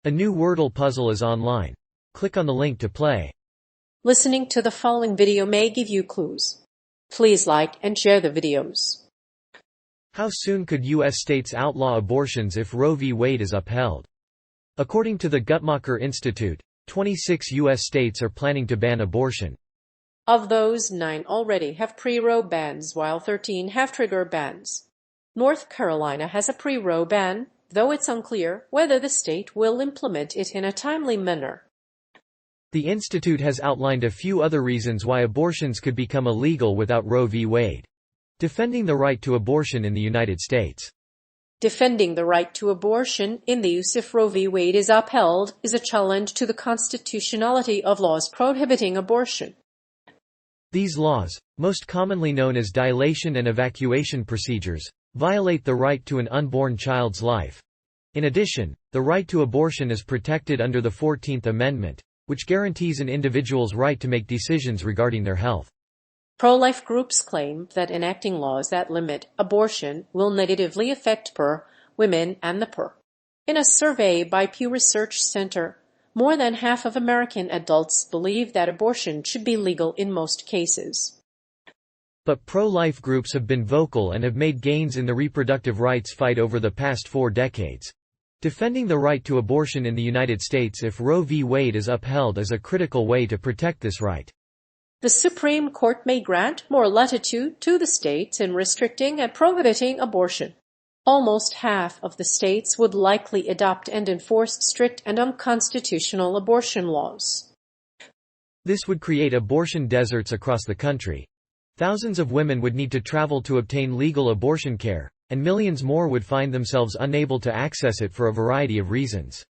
A new Wordle puzzle is online. Click on the link to play. Listening to the following video may give you clues. Please like and share the videos. How soon could U.S. states outlaw abortions if Roe v. Wade is upheld? According to the Guttmacher Institute, 26 U.S. states are planning to ban abortion. Of those, 9 already have pre-Roe bans, while 13 have trigger bans. North Carolina has a pre-Roe ban, though it's unclear whether the state will implement it in a timely manner. The institute has outlined a few other reasons why abortions could become illegal without Roe v. Wade. Defending the right to abortion in the United States. Defending the right to abortion in the US if Roe v. Wade is upheld is a challenge to the constitutionality of laws prohibiting abortion. These laws, most commonly known as dilation and evacuation procedures, violate the right to an unborn child's life. In addition, the right to abortion is protected under the 14th Amendment, which guarantees an individual's right to make decisions regarding their health. Pro-life groups claim that enacting laws that limit abortion will negatively affect women and the poor. In a survey by Pew Research Center, more than half of American adults believe that abortion should be legal in most cases. But pro-life groups have been vocal and have made gains in the reproductive rights fight over the past 4 decades. Defending the right to abortion in the United States if Roe v. Wade is upheld is a critical way to protect this right. The Supreme Court may grant more latitude to the states in restricting and prohibiting abortion. Almost half of the states would likely adopt and enforce strict and unconstitutional abortion laws. This would create abortion deserts across the country. Thousands of women would need to travel to obtain legal abortion care, and millions more would find themselves unable to access it for a variety of reasons.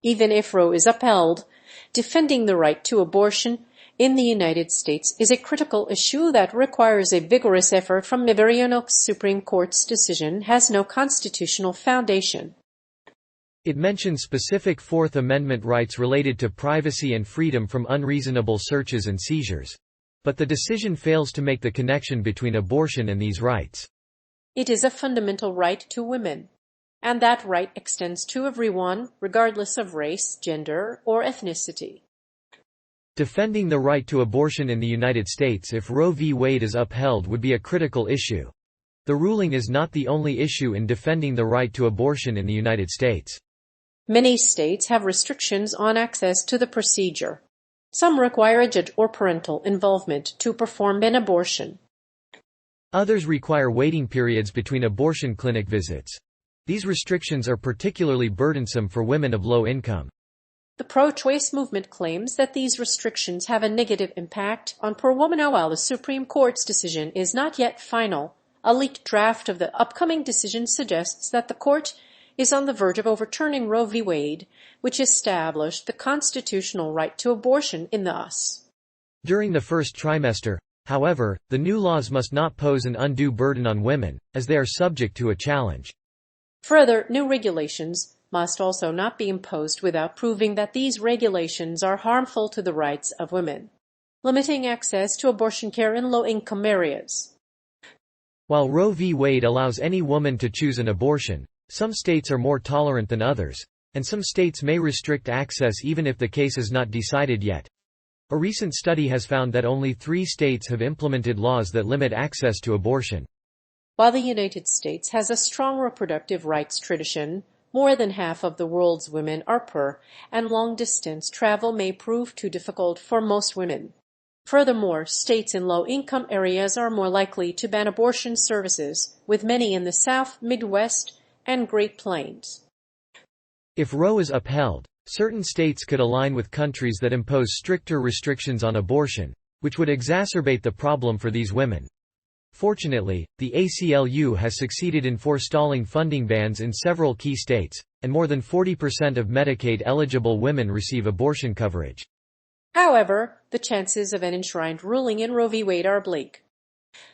Even if Roe is upheld, defending the right to abortion in the United States is a critical issue that requires a vigorous effort from the Supreme Court's decision has no constitutional foundation. It mentions specific Fourth Amendment rights related to privacy and freedom from unreasonable searches and seizures. But the decision fails to make the connection between abortion and these rights. It is a fundamental right to women, and that right extends to everyone, regardless of race, gender, or ethnicity. Defending the right to abortion in the United States if Roe v. Wade is upheld would be a critical issue. The ruling is not the only issue in defending the right to abortion in the United States. Many states have restrictions on access to the procedure. Some require a judge or parental involvement to perform an abortion. Others require waiting periods between abortion clinic visits. These restrictions are particularly burdensome for women of low income. The pro-choice movement claims that these restrictions have a negative impact on poor women. While the Supreme Court's decision is not yet final, a leaked draft of the upcoming decision suggests that the court is on the verge of overturning Roe v. Wade, which established the constitutional right to abortion in the US. During the first trimester, however, the new laws must not pose an undue burden on women, as they are subject to a challenge. Further, new regulations must also not be imposed without proving that these regulations are harmful to the rights of women, limiting access to abortion care in low-income areas. While Roe v. Wade allows any woman to choose an abortion, some states are more tolerant than others, and some states may restrict access even if the case is not decided yet. A recent study has found that only 3 states have implemented laws that limit access to abortion. While the United States has a strong reproductive rights tradition, more than half of the world's women are poor, and long-distance travel may prove too difficult for most women. Furthermore, states in low-income areas are more likely to ban abortion services, with many in the South, Midwest, and Great Plains. If Roe is upheld, certain states could align with countries that impose stricter restrictions on abortion, which would exacerbate the problem for these women. Fortunately, the ACLU has succeeded in forestalling funding bans in several key states, and more than 40% of Medicaid-eligible women receive abortion coverage. However, the chances of an enshrined ruling in Roe v. Wade are bleak.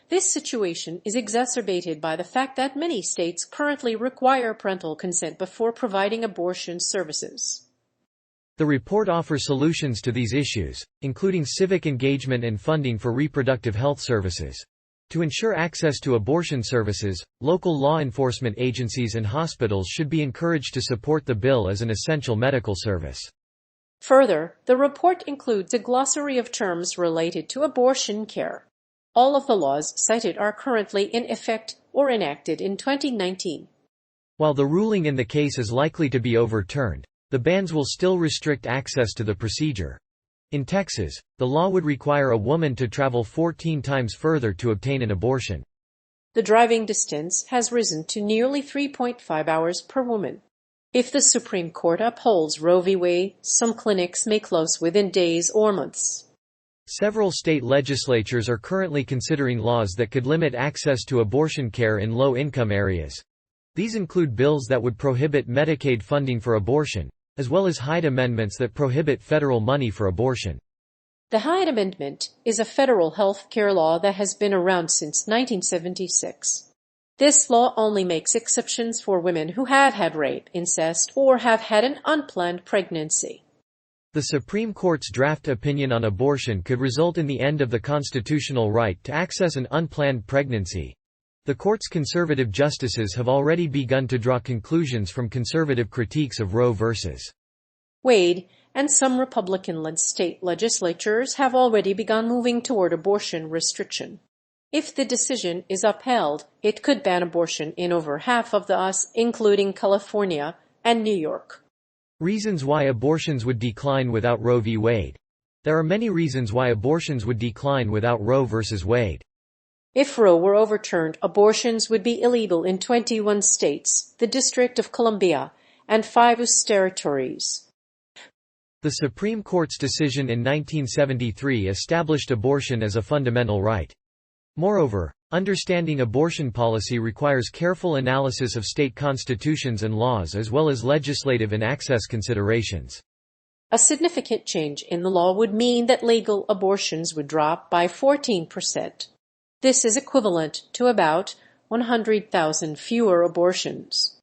This situation is exacerbated by the fact that many states currently require parental consent before providing abortion services. The report offers solutions to these issues, including civic engagement and funding for reproductive health services. To ensure access to abortion services, local law enforcement agencies and hospitals should be encouraged to support the bill as an essential medical service. Further, the report includes a glossary of terms related to abortion care. All of the laws cited are currently in effect or enacted in 2019. While the ruling in the case is likely to be overturned, the bans will still restrict access to the procedure. In Texas, the law would require a woman to travel 14 times further to obtain an abortion. The driving distance has risen to nearly 3.5 hours per woman. If the Supreme Court upholds Roe v. Wade, some clinics may close within days or months. Several state legislatures are currently considering laws that could limit access to abortion care in low-income areas. These include bills that would prohibit Medicaid funding for abortion, as well as Hyde amendments that prohibit federal money for abortion. The Hyde Amendment is a federal health care law that has been around since 1976. This law only makes exceptions for women who have had rape, incest, or have had an unplanned pregnancy. The Supreme Court's draft opinion on abortion could result in the end of the constitutional right to access an unplanned pregnancy. The court's conservative justices have already begun to draw conclusions from conservative critiques of Roe v. Wade, and some Republican-led state legislatures have already begun moving toward abortion restriction. If the decision is upheld, it could ban abortion in over half of the US, including California and New York. Reasons why abortions would decline without Roe v. Wade. There are many reasons why abortions would decline without Roe v. Wade. If Roe were overturned, abortions would be illegal in 21 states, the District of Columbia, and 5 US territories. The Supreme Court's decision in 1973 established abortion as a fundamental right. Moreover, understanding abortion policy requires careful analysis of state constitutions and laws as well as legislative and access considerations. A significant change in the law would mean that legal abortions would drop by 14%. This is equivalent to about 100,000 fewer abortions.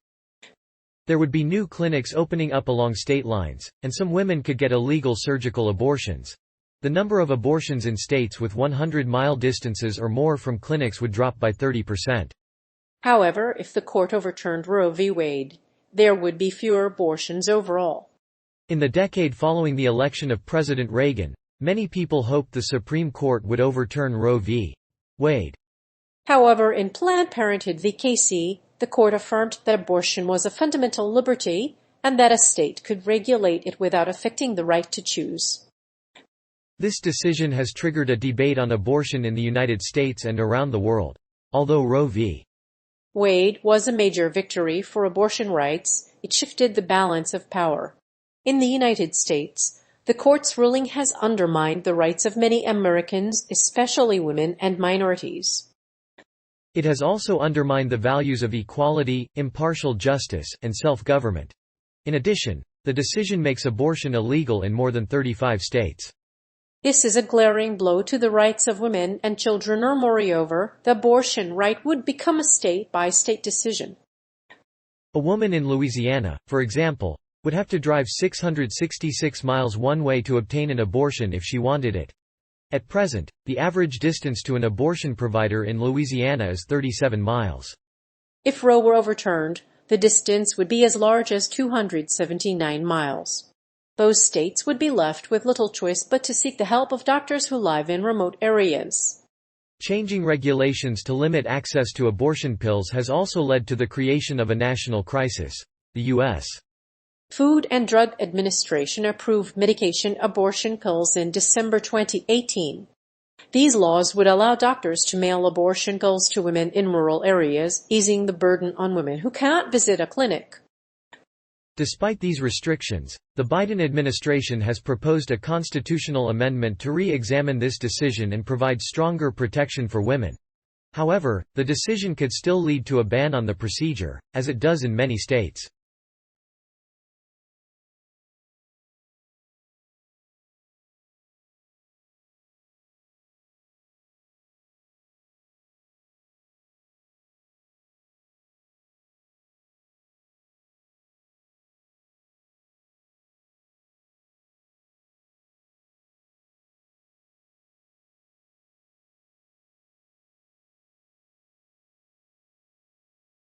There would be new clinics opening up along state lines, and some women could get illegal surgical abortions. The number of abortions in states with 100-mile distances or more from clinics would drop by 30%. However, if the court overturned Roe v. Wade, there would be fewer abortions overall. In the decade following the election of President Reagan, many people hoped the Supreme Court would overturn Roe v. Wade. However, in Planned Parenthood v. Casey, the court affirmed that abortion was a fundamental liberty and that a state could regulate it without affecting the right to choose. This decision has triggered a debate on abortion in the United States and around the world. Although Roe v. Wade was a major victory for abortion rights, it shifted the balance of power. In the United States, the court's ruling has undermined the rights of many Americans, especially women and minorities. It has also undermined the values of equality, impartial justice, and self-government. In addition, the decision makes abortion illegal in more than 35 states. This is a glaring blow to the rights of women and children, or moreover, the abortion right would become a state-by-state decision. A woman in Louisiana, for example, would have to drive 666 miles one way to obtain an abortion if she wanted it. At present, the average distance to an abortion provider in Louisiana is 37 miles. If Roe were overturned, the distance would be as large as 279 miles. Those states would be left with little choice but to seek the help of doctors who live in remote areas. Changing regulations to limit access to abortion pills has also led to the creation of a national crisis. The U.S. Food and Drug Administration approved medication abortion pills in December 2018. These laws would allow doctors to mail abortion pills to women in rural areas, easing the burden on women who cannot visit a clinic. Despite these restrictions, the Biden administration has proposed a constitutional amendment to re-examine this decision and provide stronger protection for women. However, the decision could still lead to a ban on the procedure, as it does in many states.